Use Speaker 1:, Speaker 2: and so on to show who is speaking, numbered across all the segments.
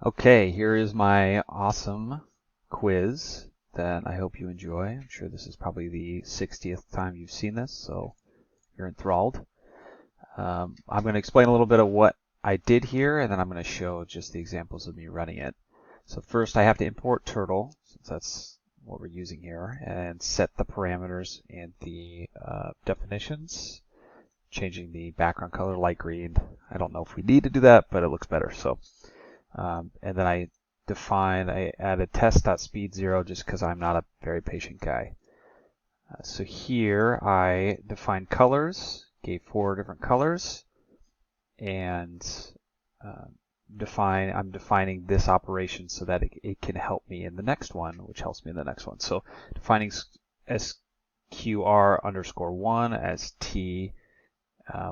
Speaker 1: Okay, here is my awesome quiz that I hope you enjoy. I'm sure this is probably the 60th time you've seen this, so you're enthralled. I'm going to explain a little bit of what I did here, and then I'm going to show just the examples of me running it. So first I have to import Turtle, since that's what we're using here, and set the parameters and the definitions, changing the background color light green. I don't know if we need to do that, but it looks better. So. And then I added test.speed0 just because I'm not a very patient guy. So here I defined colors, gave 4 different colors, and I'm defining this operation so that it can help me in the next one, which helps me in the next one. So defining SQR_1 as T,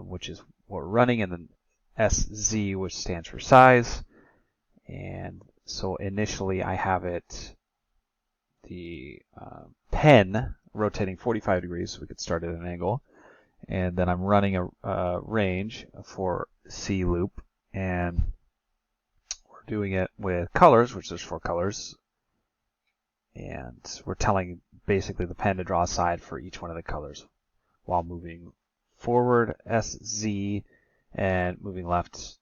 Speaker 1: which is what we're running, and then SZ, which stands for size. And so initially I have the pen rotating 45 degrees, so we could start at an angle. And then I'm running a range for C loop, and we're doing it with colors, which there's 4 colors. And we're telling basically the pen to draw a side for each one of the colors while moving forward SZ and moving left,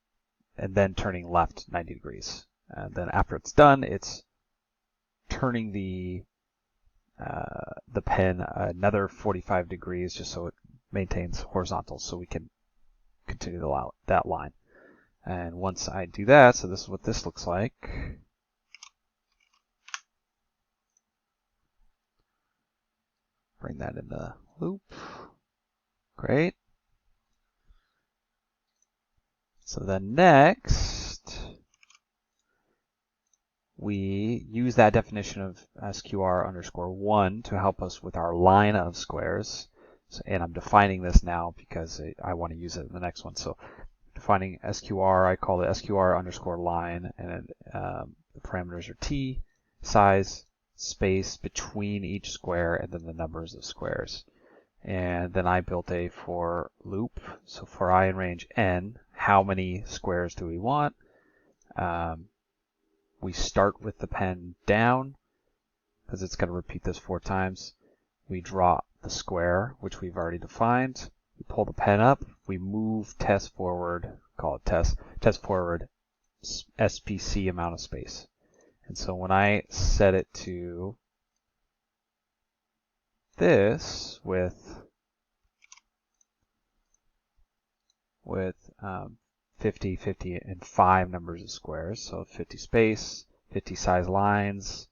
Speaker 1: and then turning left 90 degrees. And then after it's done, it's turning the pen another 45 degrees just so it maintains horizontal, so we can continue that line. And once I do that, so this is what this looks like. Bring that in the loop. Great. So then next, we use that definition of SQR_1 to help us with our line of squares. So, and I'm defining this now because I want to use it in the next one. So defining SQR, I call it SQR_line, and the parameters are T, size, space between each square, and then the numbers of squares. And then I built a for loop. So for I in range n, how many squares do we want? We start with the pen down because it's going to repeat this 4 times. We draw the square, which we've already defined. We pull the pen up. We move test forward, call it test forward SPC amount of space. And so when I set it to this with 50, 50, and 5 numbers of squares, so 50 space, 50 size lines,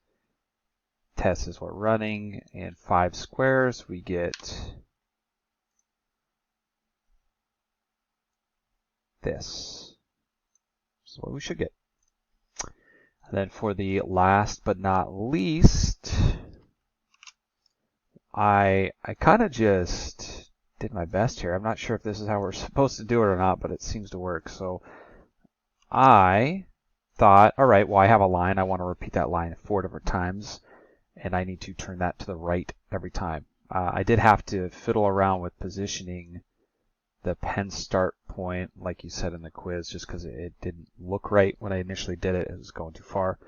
Speaker 1: test is what we're running, and 5 squares, we get this. This is what we should get. And then for the last but not least, I kind of just did my best here. I'm not sure if this is how we're supposed to do it or not, but it seems to work. So I thought, all right, well, I have a line. I want to repeat that line 4 different times, and I need to turn that to the right every time. I did have to fiddle around with positioning the pen start point, like you said in the quiz, just because it didn't look right when I initially did it. It was going too far.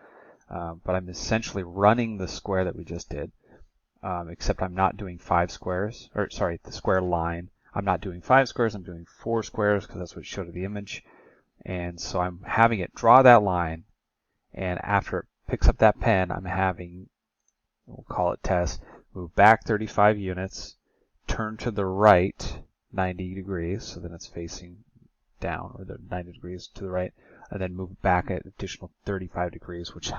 Speaker 1: But I'm essentially running the square that we just did. Except I'm not doing 5 squares, or sorry, the square line. I'm not doing 5 squares, I'm doing 4 squares because that's what it showed in the image. And so I'm having it draw that line, and after it picks up that pen, I'm having, we'll call it test, move back 35 units, turn to the right 90 degrees, so then it's facing down, or the 90 degrees to the right, and then move back an additional 35 degrees, which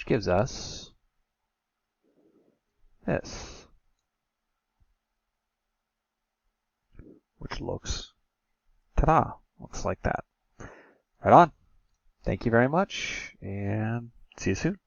Speaker 1: gives us this, which looks, ta-da, looks like that. Right on. Thank you very much, and see you soon.